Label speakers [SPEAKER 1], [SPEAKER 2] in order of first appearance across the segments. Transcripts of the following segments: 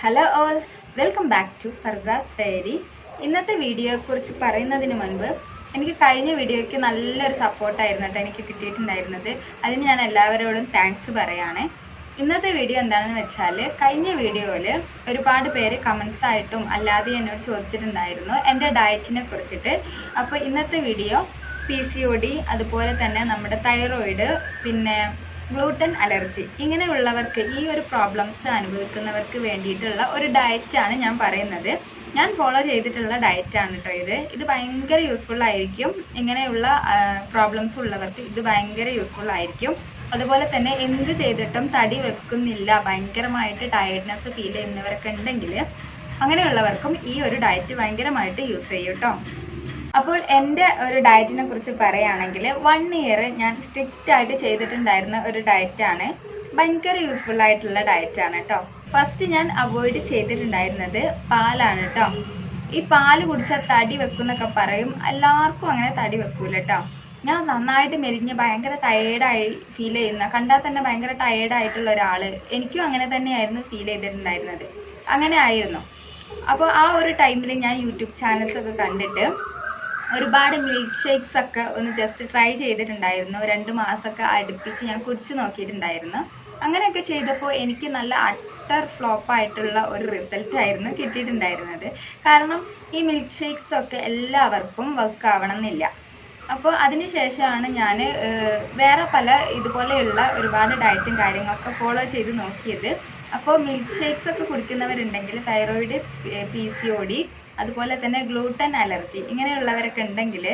[SPEAKER 1] Hello all, welcome back to Farsas fairy. ഇന്നത്തെ വീഡിയോയെക്കുറിച്ച് പറയുന്നതിന് മുൻപ് എനിക്ക് കഴിഞ്ഞ വീഡിയോയ്ക്ക് നല്ലൊരു സപ്പോർട്ടായിരുന്നു കേട്ടോ എനിക്ക് കിട്ടിയിട്ടുണ്ടായിരുന്നത്. അതിന് ഞാൻ എല്ലാവരോടും താങ്ക്സ് പറയുകയാണ്. ഇന്നത്തെ വീഡിയോ എന്താണെന്ന് വെച്ചാൽ, കഴിഞ്ഞ വീഡിയോയിൽ ഒരുപാട് പേര് കമൻസ് ആയിട്ടും അല്ലാതെ എന്നോട് ചോദിച്ചിട്ടുണ്ടായിരുന്നു എൻ്റെ ഡയറ്റിനെ കുറിച്ചിട്ട്. അപ്പോൾ ഇന്നത്തെ വീഡിയോ PCOD, അതുപോലെ തന്നെ നമ്മുടെ തൈറോയിഡ്, പിന്നെ ഗ്ലൂട്ടൻ അലർജി, ഇങ്ങനെയുള്ളവർക്ക് ഈ ഒരു പ്രോബ്ലംസ് അനുഭവിക്കുന്നവർക്ക് വേണ്ടിയിട്ടുള്ള ഒരു ഡയറ്റാണ് ഞാൻ പറയുന്നത്. ഞാൻ ഫോളോ ചെയ്തിട്ടുള്ള ഡയറ്റാണ് കേട്ടോ ഇത് ഭയങ്കര യൂസ്ഫുൾ ആയിരിക്കും. ഇങ്ങനെയുള്ള പ്രോബ്ലംസ് ഉള്ളവർക്ക് ഇത് ഭയങ്കര യൂസ്ഫുൾ ആയിരിക്കും. അതുപോലെ തന്നെ എന്ത് ചെയ്തിട്ടും തടി വെക്കുന്നില്ല, ഭയങ്കരമായിട്ട് ടയർഡ്നെസ് ഫീൽ ചെയ്യുന്നവരൊക്കെ ഉണ്ടെങ്കിൽ അങ്ങനെയുള്ളവർക്കും ഈ ഒരു ഡയറ്റ് ഭയങ്കരമായിട്ട് യൂസ് ചെയ്യും കേട്ടോ. അപ്പോൾ എൻ്റെ ഒരു ഡയറ്റിനെ കുറിച്ച് പറയുകയാണെങ്കിൽ 1 ഇയർ ഞാൻ സ്ട്രിക്റ്റ് ആയിട്ട് ചെയ്തിട്ടുണ്ടായിരുന്ന ഒരു ഡയറ്റാണ്. ഭയങ്കര യൂസ്ഫുൾ ആയിട്ടുള്ള ഡയറ്റാണ് കേട്ടോ. ഫസ്റ്റ് ഞാൻ അവോയ്ഡ് ചെയ്തിട്ടുണ്ടായിരുന്നത് പാലാണ് കേട്ടോ. ഈ പാല് കുടിച്ചാൽ തടി വെക്കുന്നൊക്കെ പറയും, എല്ലാവർക്കും അങ്ങനെ തടി വെക്കൂല കേട്ടോ. ഞാൻ നന്നായിട്ട് മെലിഞ്ഞ് ഭയങ്കര ടയേർഡായി ഫീൽ ചെയ്യുന്ന, കണ്ടാൽ തന്നെ ഭയങ്കര ടയേർഡായിട്ടുള്ള ഒരാൾ, എനിക്കും അങ്ങനെ തന്നെയായിരുന്നു ഫീൽ ചെയ്തിട്ടുണ്ടായിരുന്നത്. അങ്ങനെ ആയിരുന്നു. അപ്പോൾ ആ ഒരു ടൈമിൽ ഞാൻ യൂട്യൂബ് ചാനൽസ് ഒക്കെ കണ്ടിട്ട് ഒരുപാട് മിൽക്ക് ഷേക്സ് ഒക്കെ ഒന്ന് ജസ്റ്റ് ട്രൈ ചെയ്തിട്ടുണ്ടായിരുന്നു. 2 മാസമൊക്കെ അടുപ്പിച്ച് ഞാൻ കുടിച്ച് നോക്കിയിട്ടുണ്ടായിരുന്നു. അങ്ങനെയൊക്കെ ചെയ്തപ്പോൾ എനിക്ക് നല്ല അട്ടർ ഫ്ലോപ്പായിട്ടുള്ള ഒരു റിസൾട്ട് ആയിരുന്നു കിട്ടിയിട്ടുണ്ടായിരുന്നത്. കാരണം ഈ മിൽക്ക് ഷേക്സ് ഒക്കെ എല്ലാവർക്കും വർക്ക് ആവണം എന്നില്ല. അപ്പോൾ അതിന് ശേഷമാണ് ഞാൻ വേറെ പല ഇതുപോലെയുള്ള ഒരുപാട് ഡയറ്റും കാര്യങ്ങളൊക്കെ ഫോളോ ചെയ്ത് നോക്കിയത്. അപ്പോൾ മിൽക്ക് ഷേക്സ് ഒക്കെ കുടിക്കുന്നവരുണ്ടെങ്കിൽ തൈറോയിഡ്, PCOD, അതുപോലെ തന്നെ ഗ്ലൂട്ടൻ അലർജി ഇങ്ങനെയുള്ളവരൊക്കെ ഉണ്ടെങ്കിൽ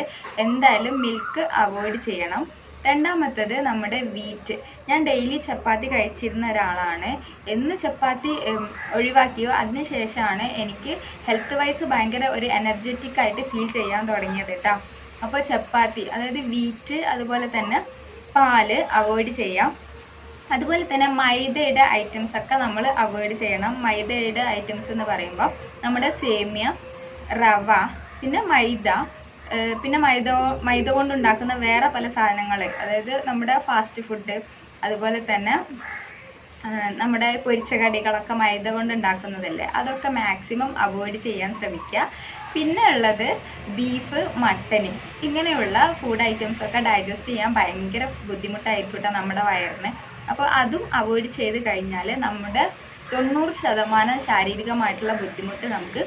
[SPEAKER 1] എന്തായാലും മിൽക്ക് അവോയ്ഡ് ചെയ്യണം. രണ്ടാമത്തത് നമ്മുടെ വീറ്റ്. ഞാൻ ഡെയിലി ചപ്പാത്തി കഴിച്ചിരുന്ന ഒരാളാണ്. എന്ന് ചപ്പാത്തി ഒഴിവാക്കിയോ അതിന് ശേഷമാണ് എനിക്ക് ഹെൽത്ത് വൈസ് ഭയങ്കര ഒരു എനർജറ്റിക് ആയിട്ട് ഫീൽ ചെയ്യാൻ തുടങ്ങിയത് കേട്ടോ. അപ്പോൾ ചപ്പാത്തി, അതായത് വീറ്റ്, അതുപോലെ തന്നെ പാല് അവോയ്ഡ് ചെയ്യാം. അതുപോലെ തന്നെ മൈദയുടെ ഐറ്റംസ് ഒക്കെ നമ്മൾ അവോയ്ഡ് ചെയ്യണം. മൈദയുടെ ഐറ്റംസ് എന്ന് പറയുമ്പോൾ നമ്മുടെ സേമിയ, റവ, പിന്നെ പിന്നെ മൈദ കൊണ്ടുണ്ടാക്കുന്ന വേറെ പല സാധനങ്ങൾ, അതായത് നമ്മുടെ ഫാസ്റ്റ് ഫുഡ്, അതുപോലെ തന്നെ നമ്മുടെ പൊരിച്ച കടികളൊക്കെ മൈദ കൊണ്ട് ഉണ്ടാക്കുന്നതല്ലേ, അതൊക്കെ മാക്സിമം അവോയ്ഡ് ചെയ്യാൻ ശ്രമിക്കുക. പിന്നെ ഉള്ളത് ബീഫ്, മട്ടന്, ഇങ്ങനെയുള്ള ഫുഡ് ഐറ്റംസ് ഒക്കെ ഡൈജസ്റ്റ് ചെയ്യാൻ ഭയങ്കര ബുദ്ധിമുട്ടായിരിക്കും നമ്മുടെ വയറിന്. അപ്പോൾ അതും അവോയ്ഡ് ചെയ്ത് കഴിഞ്ഞാൽ നമ്മുടെ 90% ശാരീരികമായിട്ടുള്ള ബുദ്ധിമുട്ട് നമുക്ക്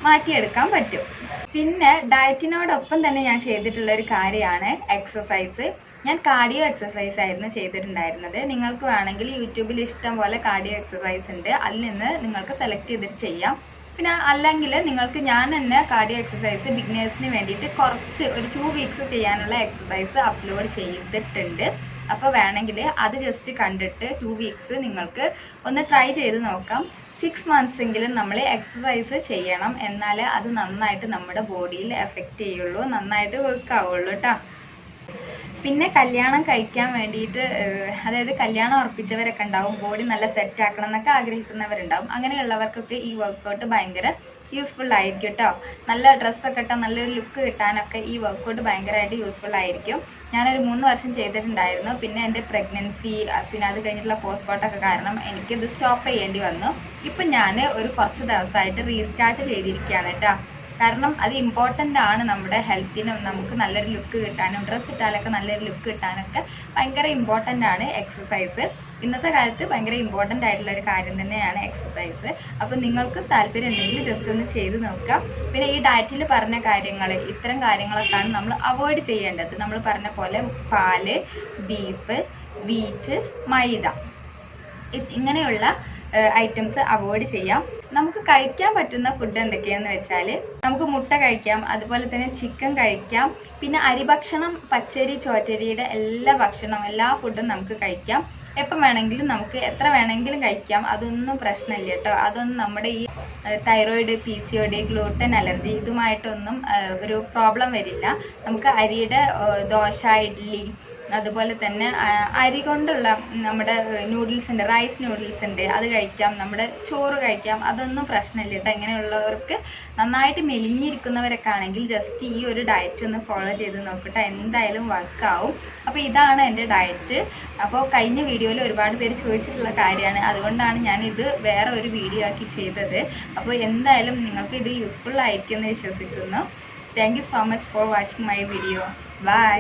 [SPEAKER 1] മാറ്റിയെടുക്കാൻ പറ്റും. പിന്നെ ഡയറ്റിനോടൊപ്പം തന്നെ ഞാൻ ചെയ്തിട്ടുള്ള ഒരു കാര്യമാണ് എക്സസൈസ്. ഞാൻ കാർഡിയോ എക്സസൈസ് ആയിരുന്നു ചെയ്തിട്ടുണ്ടായിരുന്നത്. നിങ്ങൾക്ക് വേണമെങ്കിൽ യൂട്യൂബിൽ ഇഷ്ടം പോലെ കാർഡിയോ എക്സസൈസ് ഉണ്ട്, അതിൽ നിന്ന് നിങ്ങൾക്ക് സെലക്ട് ചെയ്തിട്ട് ചെയ്യാം. പിന്നെ അല്ലെങ്കിൽ നിങ്ങൾക്ക് ഞാൻ തന്നെ കാർഡിയോ എക്സസൈസ് ബിഗിനേഴ്സിന് വേണ്ടിയിട്ട് കുറച്ച് ഒരു 2 വീക്സ് ചെയ്യാനുള്ള എക്സസൈസ് അപ്ലോഡ് ചെയ്തിട്ടുണ്ട്. അപ്പോൾ വേണമെങ്കിൽ അത് ജസ്റ്റ് കണ്ടിട്ട് 2 വീക്സ് നിങ്ങൾക്ക് ഒന്ന് ട്രൈ ചെയ്ത് നോക്കാം. 6 മന്ത്സ് എങ്കിലും നമ്മൾ എക്സസൈസ് ചെയ്യണം, എന്നാലേ അത് നന്നായിട്ട് നമ്മുടെ ബോഡിയിൽ എഫക്റ്റ് ചെയ്യുള്ളൂ, നന്നായിട്ട് വർക്ക് ആവുള്ളൂ കേട്ടോ. പിന്നെ കല്യാണം കഴിക്കാൻ വേണ്ടിയിട്ട്, അതായത് കല്യാണം ഉറപ്പിച്ചവരൊക്കെ ഉണ്ടാവും, ബോഡി നല്ല സെറ്റ് ആക്കണം എന്നൊക്കെ ആഗ്രഹിക്കുന്നവരുണ്ടാവും. അങ്ങനെയുള്ളവർക്കൊക്കെ ഈ വർക്കൗട്ട് ഭയങ്കര യൂസ്ഫുൾ ആയിരിക്കും കേട്ടോ. നല്ല ഡ്രസ്സൊക്കെ ഇട്ടാൽ നല്ലൊരു ലുക്ക് കിട്ടാനൊക്കെ ഈ വർക്കൗട്ട് ഭയങ്കരമായിട്ട് യൂസ്ഫുൾ ആയിരിക്കും. ഞാനൊരു 3 വർഷം ചെയ്തിട്ടുണ്ടായിരുന്നു. പിന്നെ എൻ്റെ പ്രഗ്നൻസി, പിന്നെ അത് കഴിഞ്ഞിട്ടുള്ള പോസ്റ്റ്മോർട്ടമൊക്കെ കാരണം എനിക്കിത് സ്റ്റോപ്പ് ചെയ്യേണ്ടി വന്നു. ഇപ്പം ഞാൻ ഒരു കുറച്ച് ദിവസമായിട്ട് റീസ്റ്റാർട്ട് ചെയ്തിരിക്കുകയാണ് കേട്ടോ. കാരണം അത് ഇമ്പോർട്ടൻ്റ് ആണ് നമ്മുടെ ഹെൽത്തിനും, നമുക്ക് നല്ലൊരു ലുക്ക് കിട്ടാനും, ഡ്രസ്സ് ഇട്ടാലൊക്കെ നല്ലൊരു ലുക്ക് കിട്ടാനൊക്കെ ഭയങ്കര ഇമ്പോർട്ടൻ്റ് ആണ് എക്സസൈസ്. ഇന്നത്തെ കാലത്ത് ഭയങ്കര ഇമ്പോർട്ടൻ്റ് ആയിട്ടുള്ള ഒരു കാര്യം തന്നെയാണ് എക്സസൈസ്. അപ്പോൾ നിങ്ങൾക്ക് താല്പര്യം ഉണ്ടെങ്കിൽ ജസ്റ്റ് ഒന്ന് ചെയ്ത് നോക്കാം. പിന്നെ ഈ ഡയറ്റിൽ പറഞ്ഞ കാര്യങ്ങൾ, ഇത്തരം കാര്യങ്ങളൊക്കെയാണ് നമ്മൾ അവോയ്ഡ് ചെയ്യേണ്ടത്. നമ്മൾ പറഞ്ഞ പോലെ പാല്, ബീഫ്, വീറ്റ്, മൈദ, ഇങ്ങനെയുള്ള ഐറ്റംസ് അവോയ്ഡ് ചെയ്യാം. നമുക്ക് കഴിക്കാൻ പറ്റുന്ന ഫുഡ് എന്തൊക്കെയാണെന്ന് വെച്ചാൽ, നമുക്ക് മുട്ട കഴിക്കാം, അതുപോലെ തന്നെ ചിക്കൻ കഴിക്കാം. പിന്നെ അരിഭക്ഷണം, പച്ചരി, ചോറ്റരിയുടെ എല്ലാ ഫുഡും നമുക്ക് കഴിക്കാം. എപ്പം വേണമെങ്കിലും നമുക്ക് എത്ര വേണമെങ്കിലും കഴിക്കാം, അതൊന്നും പ്രശ്നമില്ല കേട്ടോ. അതൊന്നും നമ്മുടെ ഈ തൈറോയിഡ്, PCOD, ഗ്ലൂട്ടൻ അലർജി ഇതുമായിട്ടൊന്നും ഒരു പ്രോബ്ലം വരില്ല. നമുക്ക് അരിയുടെ ദോശ, ഇഡ്ഡലി, അതുപോലെ തന്നെ അരി കൊണ്ടുള്ള നമ്മുടെ നൂഡിൽസ് ഉണ്ട്, റൈസ് നൂഡിൽസ് ഉണ്ട്, അത് കഴിക്കാം. നമ്മുടെ ചോറ് കഴിക്കാം, അതൊന്നും പ്രശ്നമില്ല കേട്ടോ. ഇങ്ങനെയുള്ളവർക്ക് നന്നായിട്ട് മെലിഞ്ഞിരിക്കുന്നവരൊക്കെ ആണെങ്കിൽ ജസ്റ്റ് ഈ ഒരു ഡയറ്റ് ഒന്ന് ഫോളോ ചെയ്ത് നോക്കട്ടെ, എന്തായാലും വർക്കാവും. അപ്പോൾ ഇതാണ് എൻ്റെ ഡയറ്റ്. അപ്പോൾ കഴിഞ്ഞ വീഡിയോയിൽ ഒരുപാട് പേര് ചോദിച്ചിട്ടുള്ള കാര്യമാണ്, അതുകൊണ്ടാണ് ഞാനിത് വേറെ ഒരു വീഡിയോ ആക്കി ചെയ്തത്. അപ്പോൾ എന്തായാലും നിങ്ങൾക്ക് ഇത് യൂസ്ഫുൾ ആയിരിക്കുമെന്ന് വിശ്വസിക്കുന്നു. Thank you so much for watching my video. By.